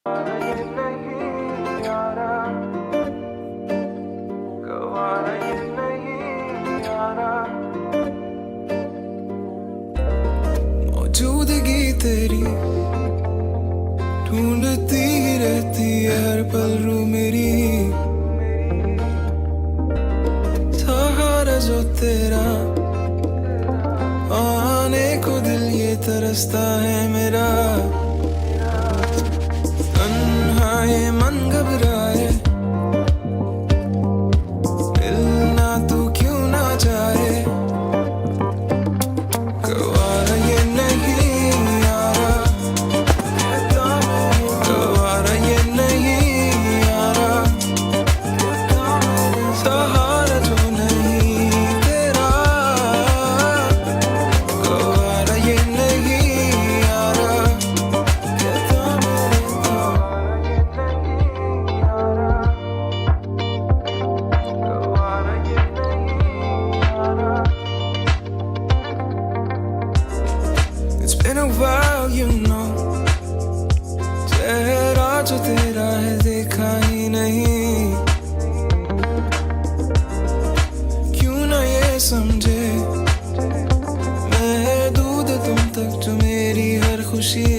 मौजूदगी तेरी ढूंढती ही रहती है हर पल रू मेरी, सहारा जो तेरा आने को दिल ये तरसता है मेरा। तन्हा ये मन घबराए, मिलना तू क्यों ना चाहे। गवारा ये नहीं यारा, गवारा ये नहीं यारा, सहारा जो नहीं तेरा। गवारा ये नहीं यारा, It's been a while, you know, चेहरा जो तेरा है देखा ही नहीं। क्यों ना ये समझे महदूद तुम तक जो मेरी हर खुशी।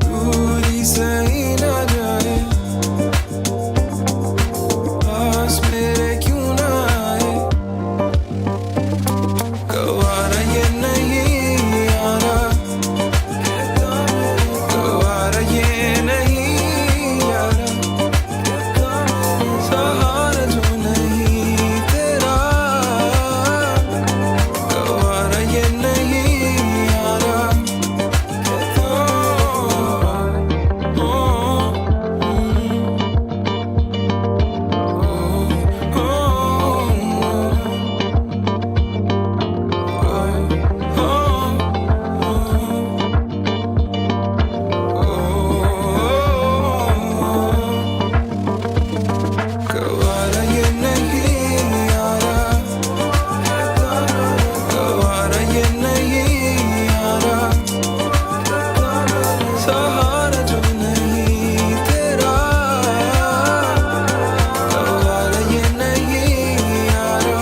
दूरी सही ना जाए, पास मेरे क्यों ना आए। गवारा ये नहीं यारा, गवारा ये नहीं यारा, सहारा जो नहीं तेरा। गवारा ये नहीं यारा, गवारा ये नहीं यारा, गवारा ये नहीं यारा, सहारा जो नहीं तेरा। गवारा ये नहीं यारा,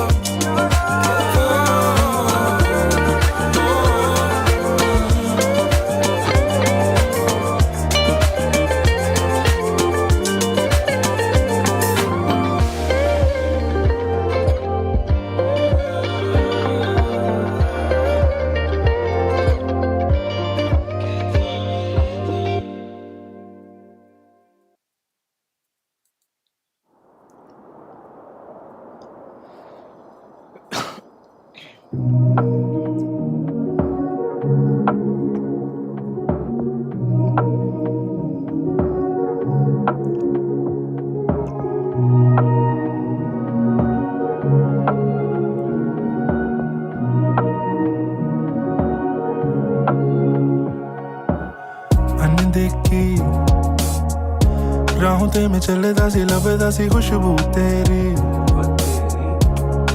अनदेखी राहों ते मैं चलदा सी लभदा सी खुशबू तेरी।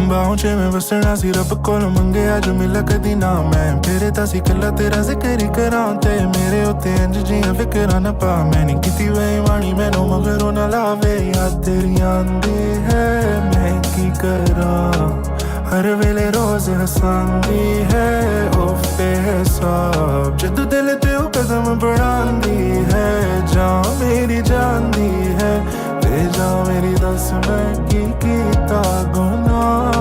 बाहों च मैं वसना सी रब कोलों मंगेआ जो मिला कदी ना मैं। फिरदा सी कल्ला तेरा जिक्र ही करां ते मेरे उत्ते इंज जियां फिकरां ना पा। मैं नहीं कीती बेईमानी मैनू मगरों ना लावे, याद तेरी आंदी है मैं की करां। हर वेले रोज हसांदी है उफ बेहिसाब, जदों दिल ते ओ कदम बढ़ांदी है। जान मेरी जानदी है ते जान मेरी दस मैं की कीता गुनाह।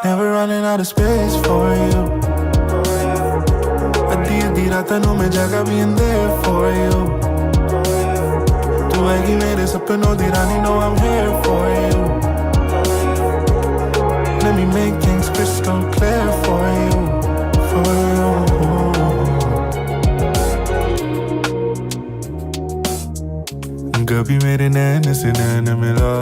Never running out of space for you, अद्धी अद्धी रातां नूं मैं जागा being there for you। तू हैगी मेरे सपनों दी रानी, know I'm here for you। Let me make things crystal clear for you, for you। कभी मेरे नैन से नैन मिला,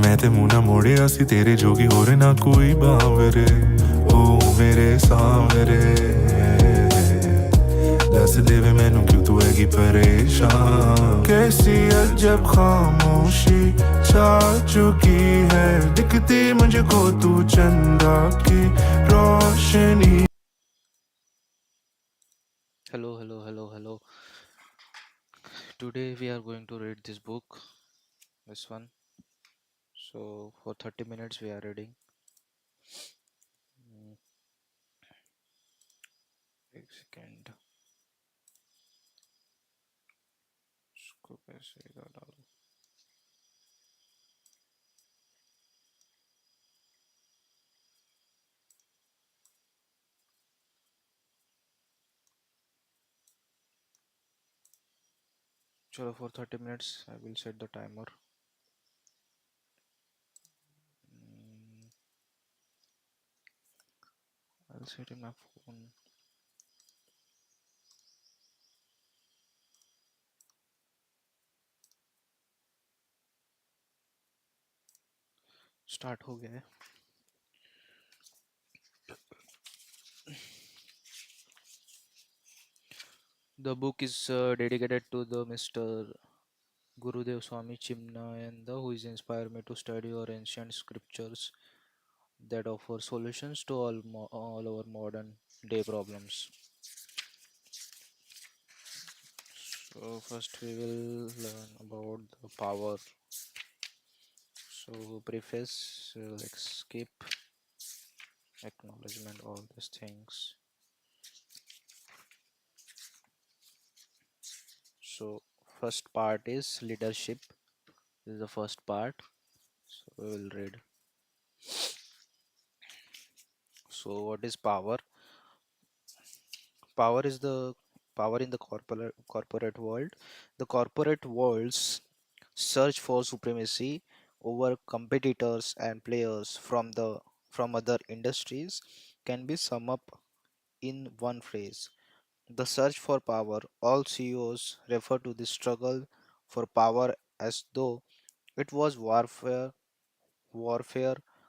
मैं ते मुंह ना मोड़िया सी तेरे जोगी होरे ना कोई बावरे। ओ मेरे सावरे दस देवे मैनू क्यों तू हैगी परेशान। कैसी अजब खामोशी छा चुकी है, दिखती मुझको तू चंदा की रोशनी। Hello, hello, hello, hello. Today we are going to read this book, this one. So for 30 minutes we are reading. Mm, एक second. इसको कैसे इधर डालूं? चलो for 30 minutes I will set the timer. Mm, I'll set in my phone. Start हो गया है. The book is dedicated to the Mr. Gurudev Swami Chimnayanda, who is inspired me to study our ancient scriptures that offer solutions to all our modern day problems. So first we will learn about the power. So preface, like skip acknowledgement, all these things. So first part is leadership. This is the first part. So we will read. So what is power? Power is the power in the corporate world. The corporate world's search for supremacy over competitors and players from other industries can be summed up in one phrase: the search for power. All CEOs refer to the struggle for power as though it was warfare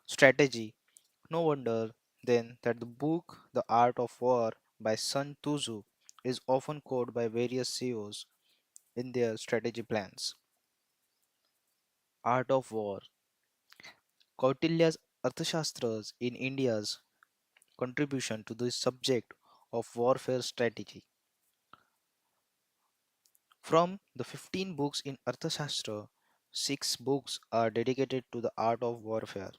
strategy. No wonder then that the book The Art of War by Sun Tzu is often quoted by various CEOs in their strategy plans. Art of War. Kautilya's Arthashastras in India's contribution to the subject of warfare strategy. From the 15 books in Arthashastra, 6 books are dedicated to the art of warfare.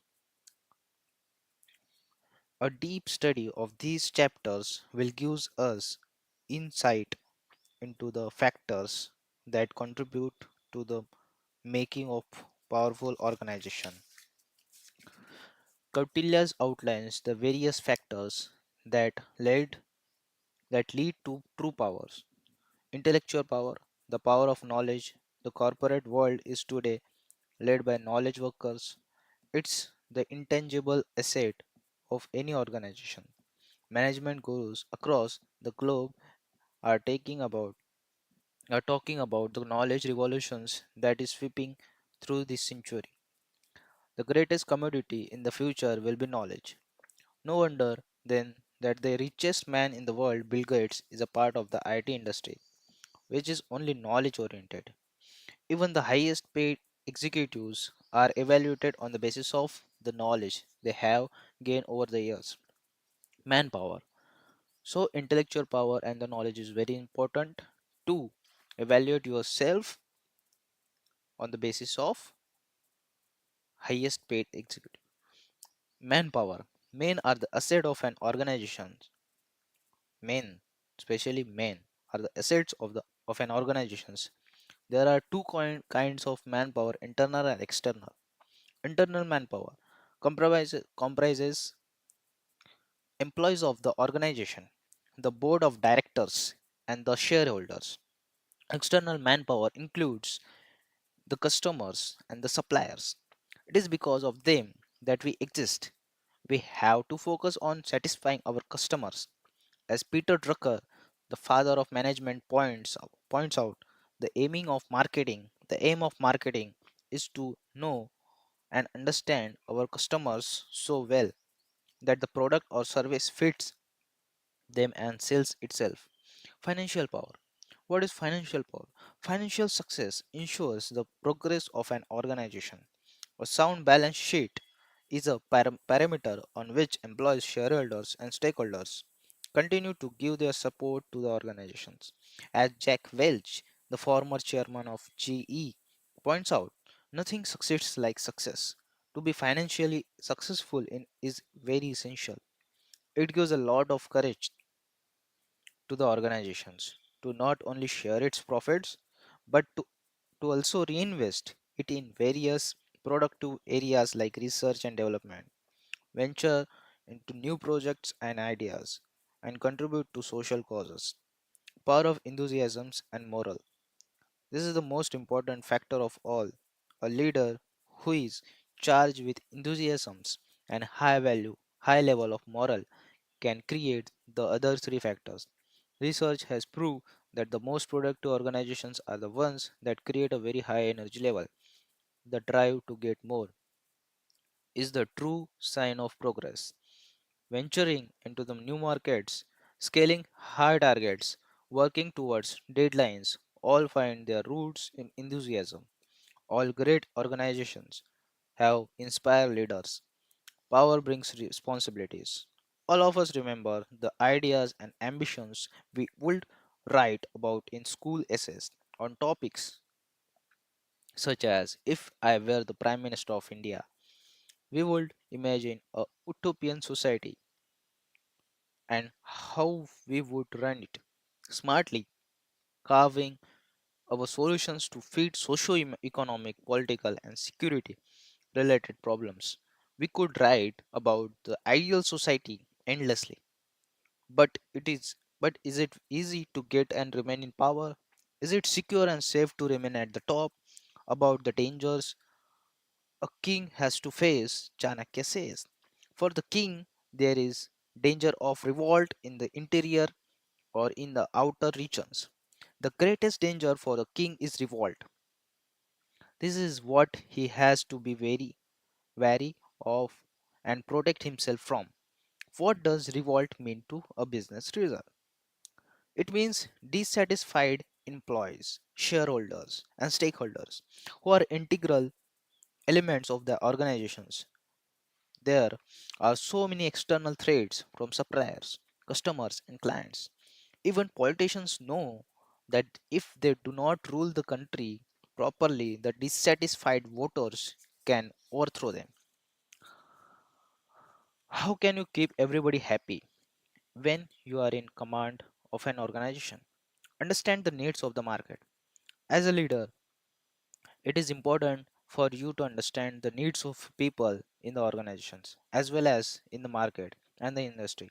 A deep study of these chapters will give us insight into the factors that contribute to the making of powerful organization. Kautilya's outlines the various factors that lead to true powers. Intellectual power, the power of knowledge. The corporate world is today led by knowledge workers. It's the intangible asset of any organization. Management gurus across the globe are talking about the knowledge revolutions that is sweeping through this century. The greatest commodity in the future will be knowledge. No wonder then that the richest man in the world, Bill Gates, is a part of the IT industry, which is only knowledge oriented. Even the highest paid executives are evaluated on the basis of the knowledge they have gained over the years. Manpower. So, intellectual power and the knowledge is very important to evaluate yourself on the basis of highest paid executive. Manpower. Men are the asset of an organization. Men, especially men, are the assets of an organizations. There are two kinds of manpower: internal and external. Internal manpower comprises employees of the organization, the board of directors, and the shareholders. External manpower includes the customers and the suppliers. It is because of them that we exist. We have to focus on satisfying our customers. As Peter Drucker, the father of management, points out, the aim of marketing is to know and understand our customers so well that the product or service fits them and sells itself. Financial power. What is financial power? Financial success ensures the progress of an organization. A sound balance sheet is a parameter on which employees, shareholders, and stakeholders continue to give their support to the organizations. As Jack Welch, the former chairman of GE, points out, nothing succeeds like success. To be financially successful in is very essential. It gives a lot of courage to the organizations to not only share its profits but to also reinvest it in various productive areas like research and development, venture into new projects and ideas, and contribute to social causes. Power of enthusiasms and moral. This is the most important factor of all. A leader who is charged with enthusiasms and high level of moral can create the other three factors. Research has proved that the most productive organizations are the ones that create a very high energy level. The drive to get more is the true sign of progress. Venturing into the new markets, scaling high targets, working towards deadlines all find their roots in enthusiasm. All great organizations have inspired leaders. Power brings responsibilities. All of us remember the ideas and ambitions we would write about in school essays on topics such as if I were the Prime Minister of India. We would imagine a utopian society and how we would run it smartly, carving our solutions to feed socio-economic, political, and security related problems. We could write about the ideal society endlessly, but is it easy to get and remain in power? Is it secure and safe to remain at the top? About the dangers a king has to face, Chanakya says. For the king, there is danger of revolt in the interior or in the outer regions. The greatest danger for the king is revolt. This is what he has to be very wary of and protect himself from. What does revolt mean to a business leader? It means dissatisfied employees, shareholders, and stakeholders who are integral elements of the organizations. There are so many external threats from suppliers, customers, and clients. Even politicians know that if they do not rule the country properly, the dissatisfied voters can overthrow them. How can you keep everybody happy when you are in command of an organization? Understand the needs of the market. As a leader, it is important for you to understand the needs of people in the organizations as well as in the market and the industry.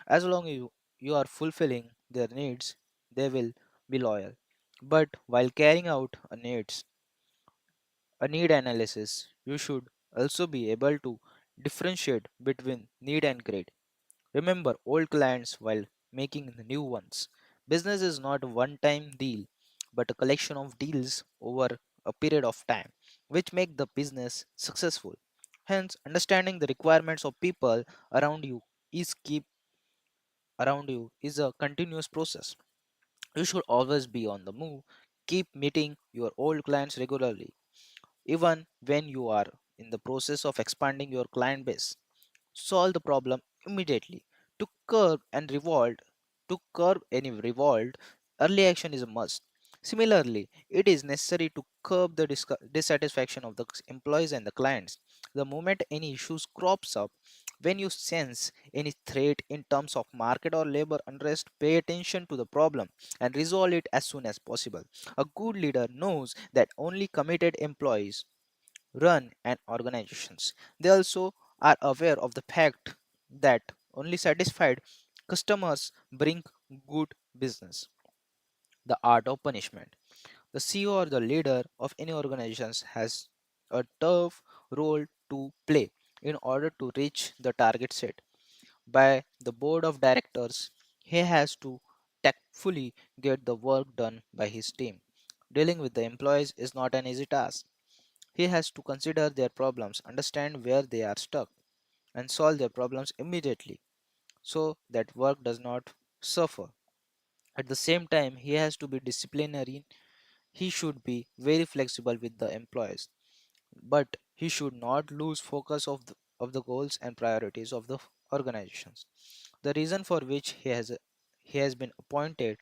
As long as you are fulfilling their needs, they will be loyal. But while carrying out a need analysis, you should also be able to differentiate between need and greed. Remember old clients while making the new ones. Business is not a one time deal, but a collection of deals over a period of time, which make the business successful. Hence, understanding the requirements of people around you is keep around you is a continuous process. You should always be on the move. Keep meeting your old clients regularly, even when you are in the process of expanding your client base. Solve the problem immediately. To curb and revolt, to curb any revolt, early action is a must. Similarly, it is necessary to curb the dissatisfaction of the employees and the clients. The moment any issues crops up, when you sense any threat in terms of market or labor unrest, pay attention to the problem and resolve it as soon as possible. A good leader knows that only committed employees run an organizations. They also are aware of the fact that only satisfied customers bring good business. The art of punishment. The CEO or the leader of any organizations has a tough role to play in order to reach the target set by the board of directors. He has to tactfully get the work done by his team. Dealing with the employees is not an easy task. He has to consider their problems, understand where they are stuck, and solve their problems immediately so that work does not suffer. At the same time, he has to be disciplinary. He should be very flexible with the employees, but he should not lose focus of the goals and priorities of the organizations. the reason for which he has been appointed.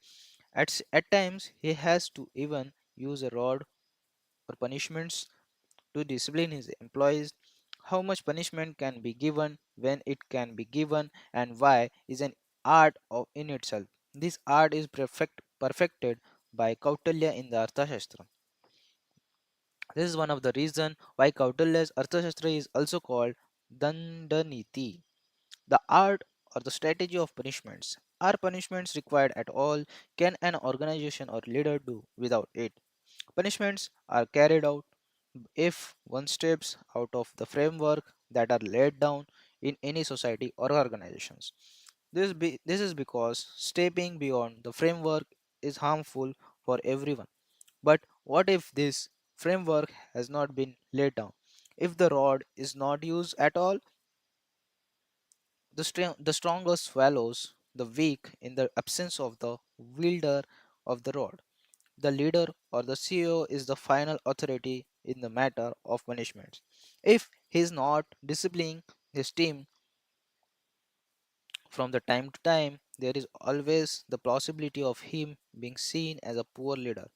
At times, he has to even use a rod or punishments to discipline his employees. How much punishment can be given, when it can be given, and why is an art in itself. This art is perfected by Kautilya in the Arthashastra. This is one of the reasons why Kautilya's Arthashastra is also called Dandaniti, the art or the strategy of punishments. Are punishments required at all? Can an organization or leader do without it? Punishments are carried out if one steps out of the framework that are laid down in any society or organizations. This is because stepping beyond the framework is harmful for everyone. But what if this framework has not been laid down? If the rod is not used at all, the stronger swallows the weak in the absence of the wielder of the rod. The leader or the CEO is the final authority in the matter of punishments. If he is not disciplining his team from the time to time, there is always the possibility of him being seen as a poor leader.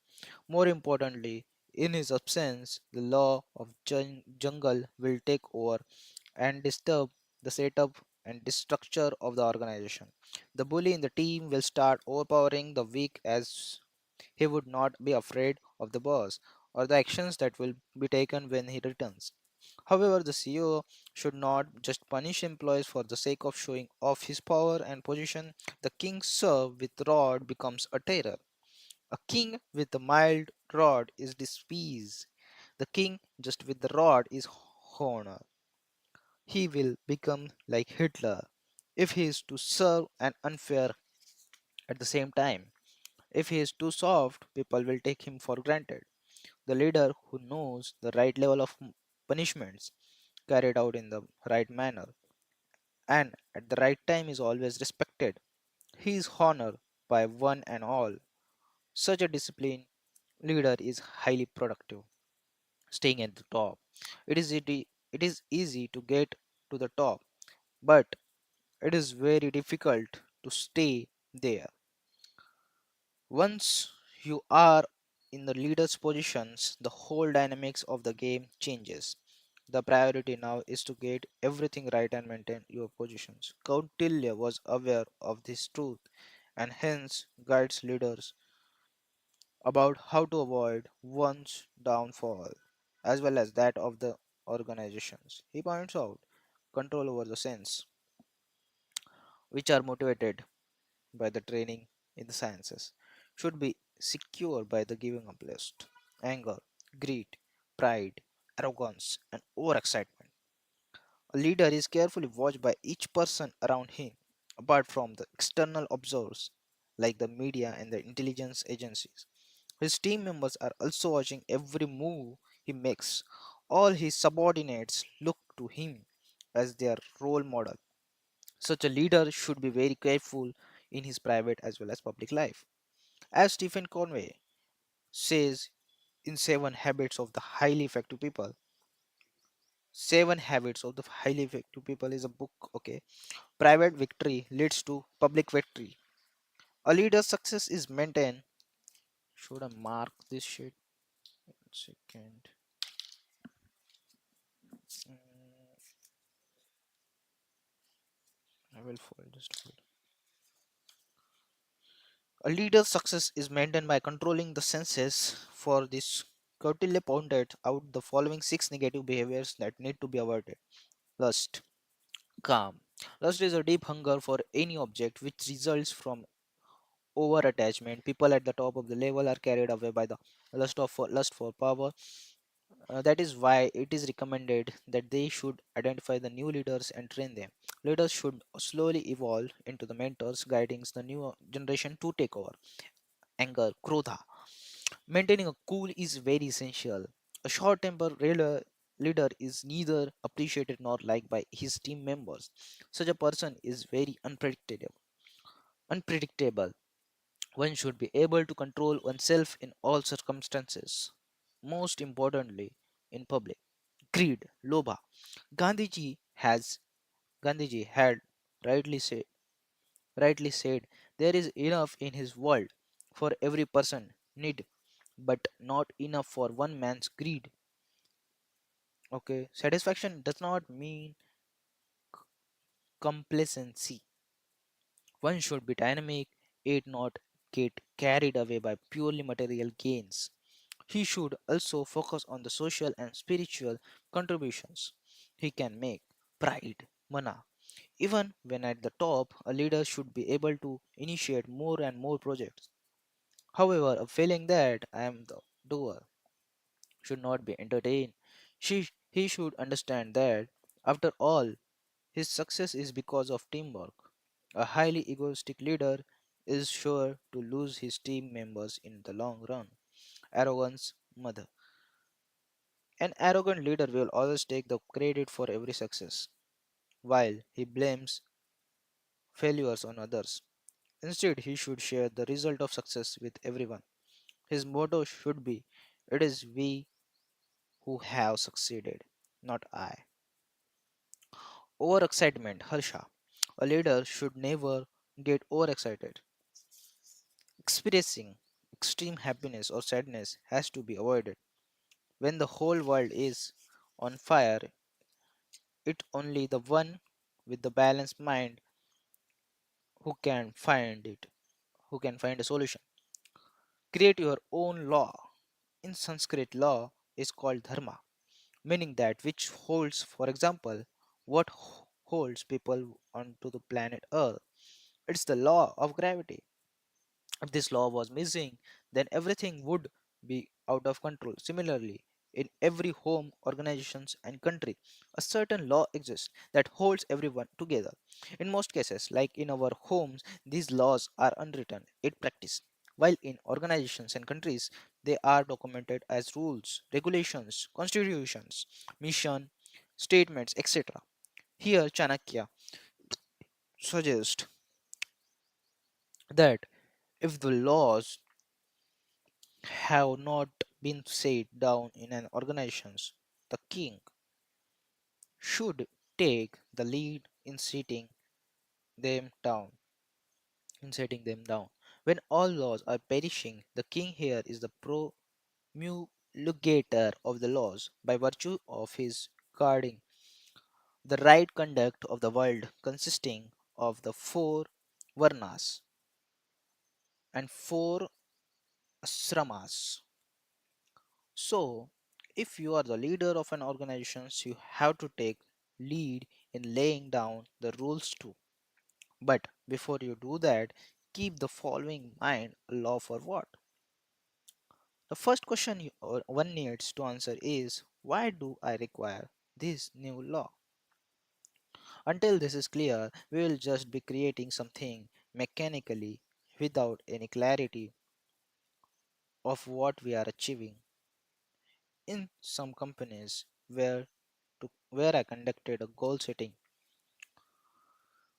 More importantly, in his absence, the law of jungle will take over and disturb the setup and the structure of the organization. The bully in the team will start overpowering the weak as he would not be afraid of the boss or the actions that will be taken when he returns. However, the CEO should not just punish employees for the sake of showing off his power and position. The king served with rod becomes a terror. A king with a mild rod is despised. The king just with the rod is honor. He will become like Hitler if he is too serve and unfair at the same time. If he is too soft, people will take him for granted. The leader who knows the right level of punishments carried out in the right manner and at the right time is always respected. He is honored by one and all. Such a disciplined leader is highly productive, staying at the top. It is easy to get to the top, but it is very difficult to stay there. Once you are in the leader's positions, the whole dynamics of the game changes. The priority now is to get everything right and maintain your positions. Kautilya was aware of this truth and hence guides leaders about how to avoid one's downfall as well as that of the organizations. He points out control over the sense, which are motivated by the training in the sciences, should be secure by the giving up list. Anger, greed, pride, arrogance, and overexcitement. A leader is carefully watched by each person around him, apart from the external observers like the media and the intelligence agencies. His team members are also watching every move he makes. All his subordinates look to him as their role model. Such a leader should be very careful in his private as well as public life. As Stephen Conway says in Seven Habits of the Highly Effective People, Seven Habits of the Highly Effective People is a book, okay? Private victory leads to public victory. A leader's success is maintained. Should I mark this shit? One second. Mm, I will follow just hold. A leader's success is maintained by controlling the senses. For this, Kautilya pointed out the following six negative behaviors that need to be avoided. Lust, calm. Lust is a deep hunger for any object which results from over attachment. People at the top of the level are carried away by the lust for power. That is why it is recommended that they should identify the new leaders and train them. Leaders should slowly evolve into the mentors, guiding the new generation to take over. Anger, krodha. Maintaining a cool is very essential. A short-tempered leader is neither appreciated nor liked by his team members. Such a person is very unpredictable. Unpredictable. One should be able to control oneself in all circumstances. Most importantly, in public. Greed, Lobha. Gandhiji has Gandhiji had rightly said. rightly said, there is enough in his world for every person need, but not enough for one man's greed. Okay, satisfaction does not mean complacency. One should be dynamic, it not get carried away by purely material gains. He should also focus on the social and spiritual contributions he can make. Pride, mana. Even when at the top, a leader should be able to initiate more and more projects. However, a feeling that I am the doer should not be entertained. He should understand that, after all, his success is because of teamwork. A highly egoistic leader is sure to lose his team members in the long run. Arrogance, mother. An arrogant leader will always take the credit for every success, while he blames failures on others. Instead, he should share the result of success with everyone. His motto should be, "It is we who have succeeded, not I." Overexcitement, Harsha. A leader should never get overexcited. Experiencing extreme happiness or sadness has to be avoided. When the whole world is on fire, it only the one with the balanced mind who can find it, who can find a solution. Create your own law. In Sanskrit, law is called dharma, meaning that which holds, for example, what holds people onto the planet Earth. It's the law of gravity. If this law was missing, then everything would be out of control. Similarly, in every home, organizations, and country, a certain law exists that holds everyone together. In most cases, like in our homes, these laws are unwritten in practice. While in organizations and countries, they are documented as rules, regulations, constitutions, mission, statements, etc. Here, Chanakya suggests that if the laws have not been set down in an organizations, the king should take the lead them down, in setting them down. When all laws are perishing, the king here is the promulgator of the laws by virtue of his guarding the right conduct of the world, consisting of the four varnas and four asramas. So, if you are the leader of an organization, you have to take lead in laying down the rules too. But before you do that, keep the following in mind: a law for what? The first question one needs to answer is, why do I require this new law? Until this is clear, we will just be creating something mechanically without any clarity of what we are achieving. In some companies where I conducted a goal setting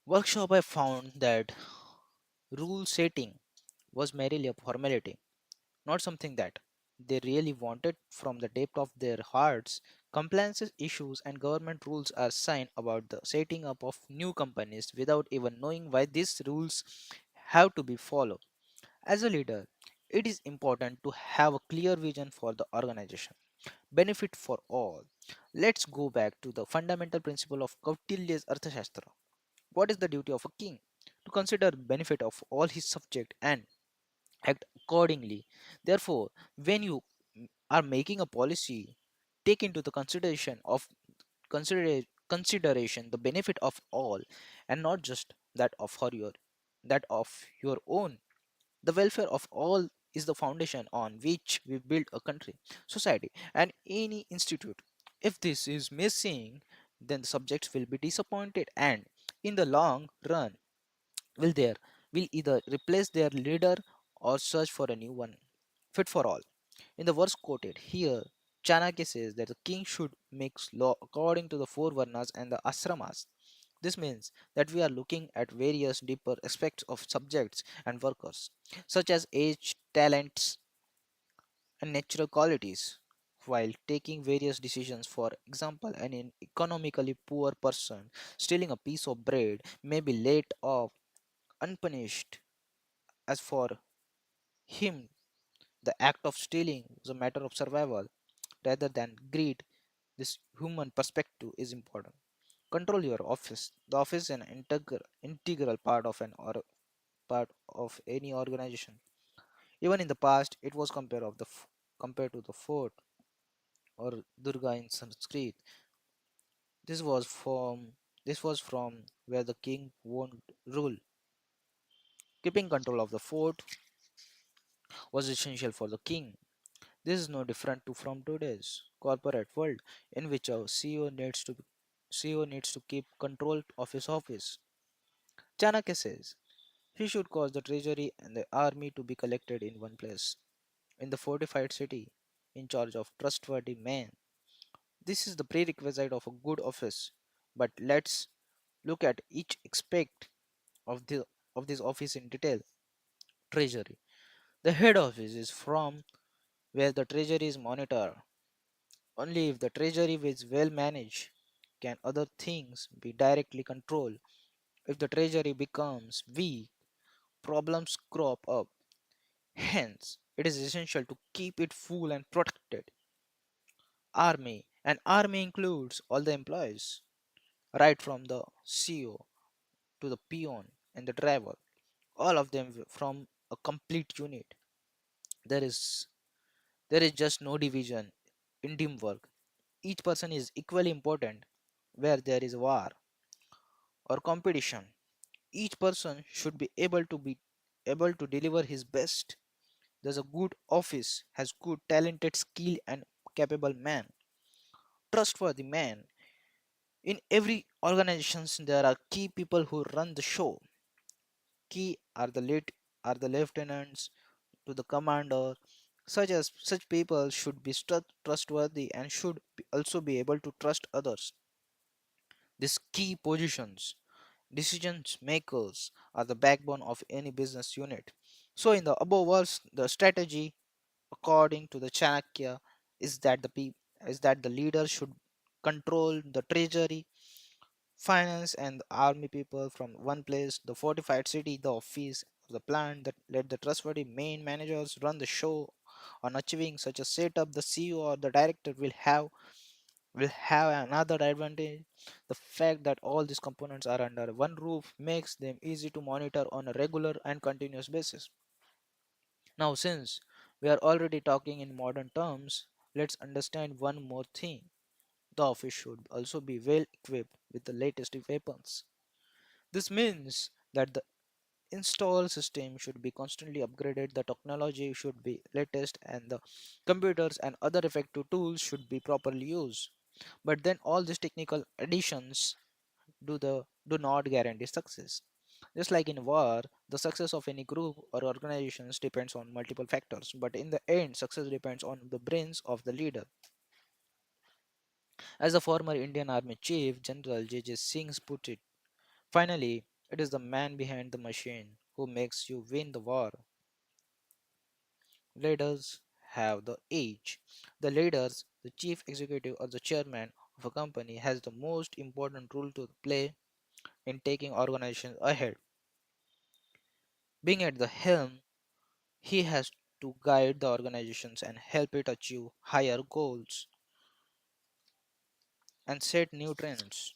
workshop, I found that rule setting was merely a formality, not something that they really wanted from the depth of their hearts. Compliance issues and government rules are signed about the setting up of new companies without even knowing why these rules have to be followed. As a leader, it is important to have a clear vision for the organization. Benefit for all. Let's go back to the fundamental principle of Kautilya's Arthashastra. What is the duty of a king? To consider benefit of all his subject and act accordingly. Therefore, when you are making a policy, take into the consideration the benefit of all, and not just that of your own. The welfare of all is the foundation on which we build a country, society, and any institute. If this is missing, then the subjects will be disappointed, and in the long run will there will either replace their leader or search for a new one fit for all. In the verse quoted here, Chanakya says that the king should make law according to the four varnas and the asramas. This means that we are looking at various deeper aspects of subjects and workers, such as age, talents, and natural qualities, while taking various decisions. For example, an economically poor person stealing a piece of bread may be let off unpunished. As for him, the act of stealing was a matter of survival rather than greed. This human perspective is important. Control your office. The office is an integral part of part of any organization. Even in the past, it was compared to the fort or Durga in Sanskrit. This was from this was from where the king won't rule. Keeping control of the fort was essential for the king. This is no different to from today's corporate world in which a CEO needs to keep control of his office. Chanakya says he should cause the treasury and the army to be collected in one place, in the fortified city, in charge of trustworthy men. This is the prerequisite of a good office. But let's look at each aspect of this office in detail. Treasury. The head office is from where the treasury is monitored. Only if the treasury is well managed can other things be directly controlled. If the treasury becomes weak, problems crop up. Hence, it is essential to keep it full and protected. Army. An army includes all the employees, right from the CEO to the peon and the driver, all of them from a complete unit. There is there is just no division in teamwork. Each person is equally important where there is war or competition. Each person should be able to deliver his best. There's a good office has good talented skill and capable man, trustworthy man. In every organizations there are key people who run the show. Key are are the lieutenants to the commander. Such people should be trustworthy and should also be able to trust others. These key positions, decisions makers, are the backbone of any business unit. So, in the above words, the strategy, according to the Chanakya, is that the leader should control the treasury, finance, and the army people from one place, the fortified city, the office, the plant that let the trustworthy main managers run the show. On achieving such a setup, the CEO or the director will have another advantage. The fact that all these components are under one roof makes them easy to monitor on a regular and continuous basis. Now, since we are already talking in modern terms, let's understand one more thing. The office should also be well equipped with the latest weapons. This means that the install system should be constantly upgraded, the technology should be latest, and the computers and other effective tools should be properly used. But then all these technical additions do not guarantee success. Just like in war, the success of any group or organizations depends on multiple factors, but in the end, success depends on the brains of the leader. As the former Indian Army Chief General J.J. Singh put it, finally, it is the man behind the machine who makes you win the war. Leaders have the edge. The leaders, the chief executive or the chairman of a company, has the most important role to play in taking organizations ahead. Being at the helm, he has to guide the organizations and help it achieve higher goals and set new trends.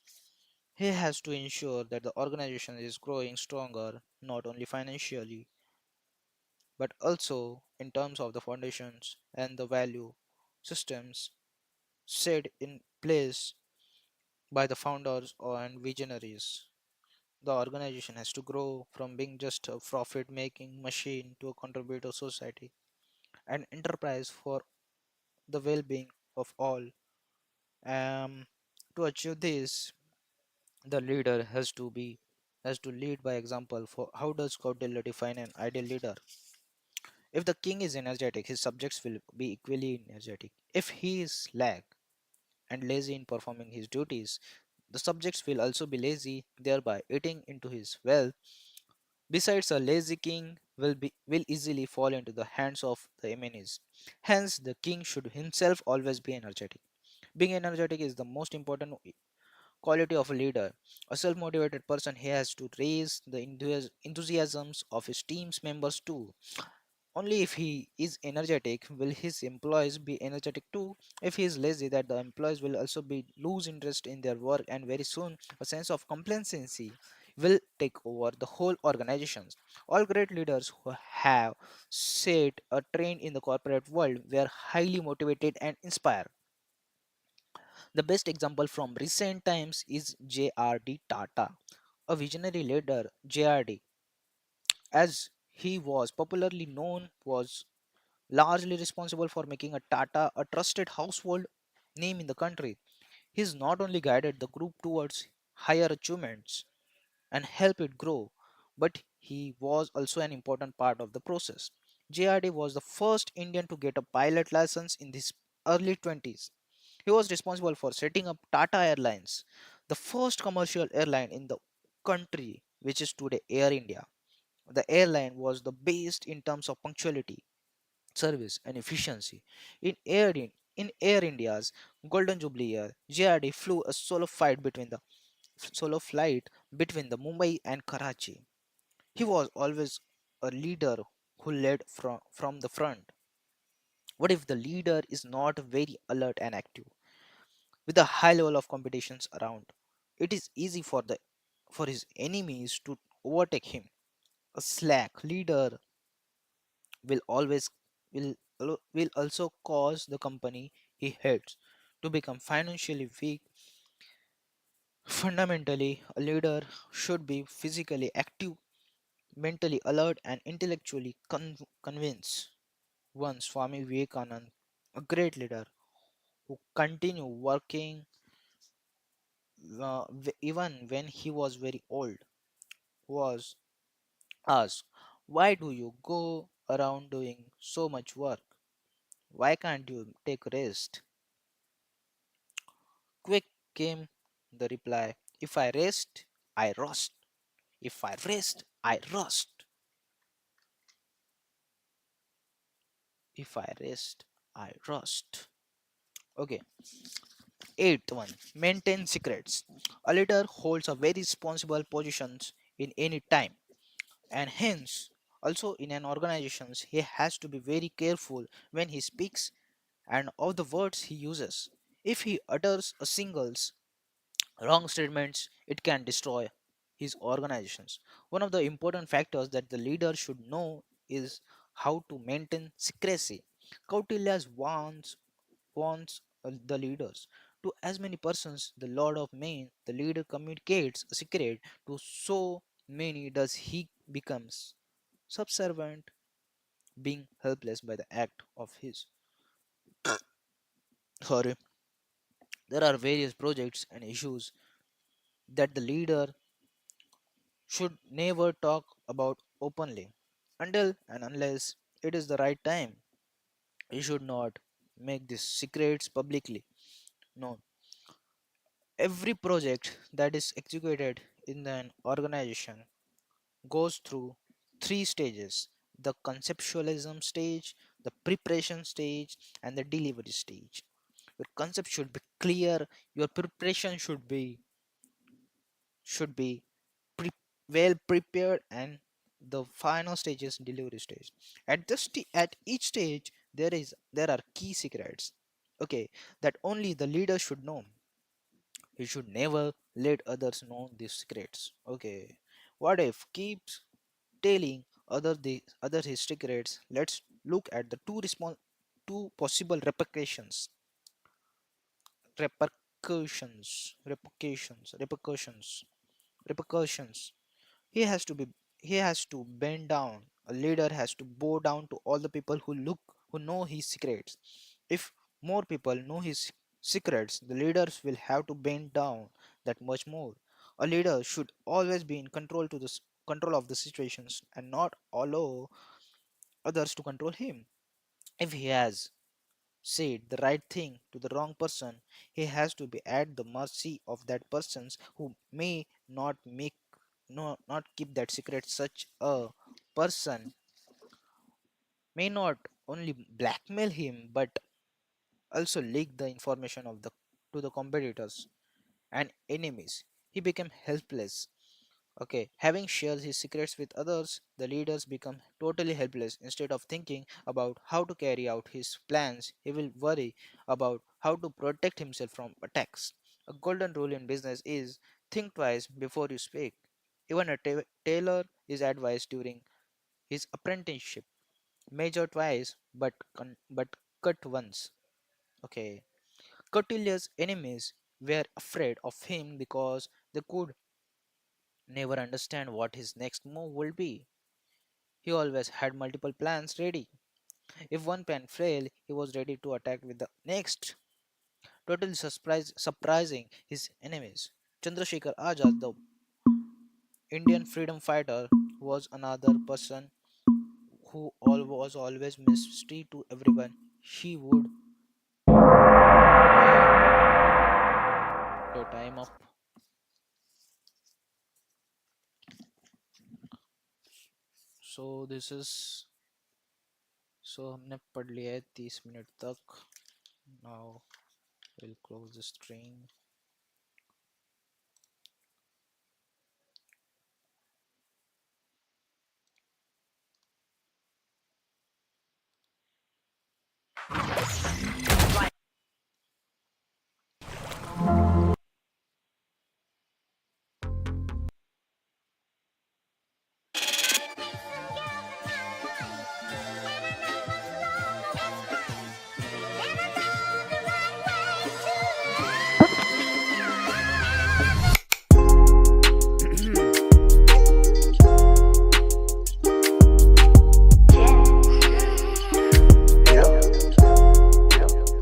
He has to ensure that the organization is growing stronger not only financially but also in terms of the foundations and the value systems set in place by the founders and visionaries. The organization has to grow from being just a profit making machine to a contributor society, an enterprise for the well being of all. Um, to achieve this, the leader has to lead by example. For how does Kautilya define an ideal leader? If the king is energetic, his subjects will be equally energetic. If he is slack and lazy in performing his duties, the subjects will also be lazy, thereby eating into his wealth. Besides, a lazy king will easily fall into the hands of the enemies. Hence, the king should himself always be energetic. Being energetic is the most important quality of a leader. A self motivated person, he has to raise the enthusiasms of his team's members too. Only if he is energetic will his employees be energetic too. If he is lazy, that the employees will also be lose interest in their work, and very soon a sense of complacency will take over the whole organizations. All great leaders who have set a trend in the corporate world were highly motivated and inspired. The best example from recent times is JRD Tata, a visionary leader. JRD, as he was popularly known, was largely responsible for making a Tata a trusted household name in the country. He's not only guided the group towards higher achievements and helped it grow, but he was also an important part of the process. JRD was the first Indian to get a pilot license in his early 20s. He was responsible for setting up Tata Airlines, the first commercial airline in the country, which is today Air India. The airline was the best in terms of punctuality, service, and efficiency. In Air India's Golden Jubilee year, JRD flew a solo flight between the Mumbai and Karachi. He was always a leader who led from the front. What if the leader is not very alert and active? With a high level of competitions around, it is easy for his enemies to overtake him. A slack leader will always will also cause the company he heads to become financially weak. Fundamentally, a leader should be physically active, mentally alert, and intellectually convinced. Once Swami Vivekananda, a great leader who continued working even when he was very old, was asked, "Why do you go around doing so much work? Why can't you take rest?" Quick came the reply, "If I rest, I rust. If I rest, I rust. If I rest, I rust." Okay, eighth one, maintain secrets. A leader holds a very responsible positions in any time, and hence also in an organizations he has to be very careful when he speaks and of the words he uses. If he utters a singles wrong statements, it can destroy his organizations. One of the important factors that the leader should know is how to maintain secrecy. Kautilya wants the leaders to as many persons the Lord of men. The leader communicates a secret to so many does he becomes subservient, being helpless by the act of his. Sorry, there are various projects and issues that the leader should never talk about openly until and unless it is the right time. You should not make these secrets publicly known. Every project that is executed in an organization goes through three stages: the conceptualism stage, the preparation stage, and the delivery stage. Your concept should be clear, your preparation should be pre- well prepared, and the final stage is delivery stage. At each stage there are key secrets, okay, that only the leader should know. He should never let others know these secrets, okay. What if keeps telling other his secrets? Let's look at the two possible repercussions. He has to he has to bend down. A leader has to bow down to all the people who know his secrets. If more people know his secrets, the leaders will have to bend down that much more. A leader should always be in control of the situations and not allow others to control him. If he has said the right thing to the wrong person, he has to be at the mercy of that persons who may not keep that secret. Such a person may not only blackmail him but also leak the information of the to the competitors. and enemies. He became helpless. Okay, having shared his secrets with others, the leaders become totally helpless. Instead of thinking about how to carry out his plans, he will worry about how to protect himself from attacks. A golden rule in business is think twice before you speak. Even a tailor is advised during his apprenticeship. Measure twice, but cut once. Okay. Cautilya's enemies were afraid of him because they could never understand what his next move would be. He always had multiple plans ready. If one plan failed, he was ready to attack with the next, totally surprising his enemies. Chandrasekhar Azad, the Indian freedom fighter, was another person who was always mystery to everyone. He would okay, time up. So this is so हमने पढ़ लिया है 30 minute तक. Now we'll close the stream.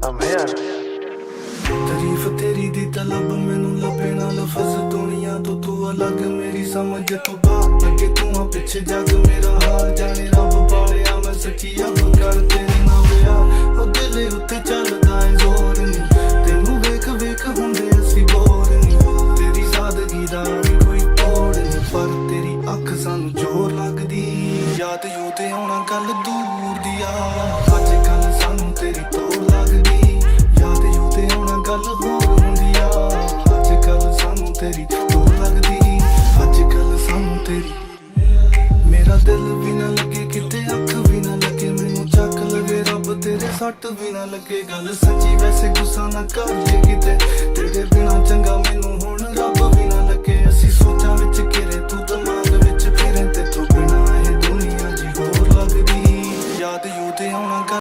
I'm here. ਤਾਰੀਫ ਤੇਰੀ ਦੀ ਤਲਬ ਮੈਨੂੰ ਲੱਭੇ ਨਾ ਲਫ਼ਜ਼ ਦੁਨੀਆ ਤੋਂ ਤੂੰ ਅਲੱਗ ਮੇਰੀ ਸਮਝ ਤੋਂ ਬਾਹਰ ਲੱਗੇ ਤੂੰ ਆ ਪਿੱਛੇ ਜੱਗ ਮੇਰਾ ਹਾਲ ਜਾਣੇ ਰੱਬ ਪਾਲਿਆ ਮੈਂ ਸੱਚੀ ਅੱਬ ਕਰ ਤੇਰੇ ਨਾਲ ਵਿਆਹ ਉਹ ਦਿਲ ਉੱਤੇ ਚੱਲਦਾ ਏ ਜ਼ੋਰ ਨੀ ਤੈਨੂੰ ਵੇਖ ਵੇਖ ਹੁੰਦੇ ਅਸੀਂ ਬੋਰ ਨੀ ਤੇਰੀ ਸਾਦਗੀ ਦਾ ਵੀ ਕੋਈ ਤੋੜ ਨੀ ਪਰ ਤੇਰੀ ਅੱਖ ਸਾਨੂੰ ਜ਼ੋਰ ਲੱਗਦੀ ਯਾਦ ਯੂ ਤੇ ਆਉਣਾ ਗੱਲ ਦੂਰ ਦੀ ਆ ਅੱਜ ਕੱਲ ਸਾਨੂੰ ਤੇਰੀ ਤੋੜ ਲੱਗਦੀ ਯਾਦ ਯੂ ਤੇ ਆਉਣਾ ਗੱਲ ਹੋਰ ਹੁੰਦੀ ਆ ਅੱਜ ਕੱਲ ਸਾਨੂੰ ਤੇਰੀ ਤੋੜ ਲੱਗਦੀ ਅੱਜ ਕੱਲ ਸਾਨੂੰ ਤੇਰੀ ਮੇਰਾ ਦਿਲ ਵੀ ਨਾ ਲੱਗੇ ਕਿਤੇ ਅੱਖ ਵੀ ਨਾ ਲੱਗੇ ਮੈਨੂੰ ਚੱਕ ਲਗੇ ਰੱਬ ਤੇਰੇ ਸੱਟ ਵੀ ਨਾ ਲੱਗੇ ਗੱਲ ਸੱਚੀ ਵੈਸੇ ਗੁੱਸਾ ਨਾ ਕਰ ਜੇ ਕਿਤੇ ਤੇਰੇ ਬਿਨਾ ਚੰਗਾ ਮੈਨੂੰ ਹੁਣ ਰੱਬ ਵੀ ਨਾ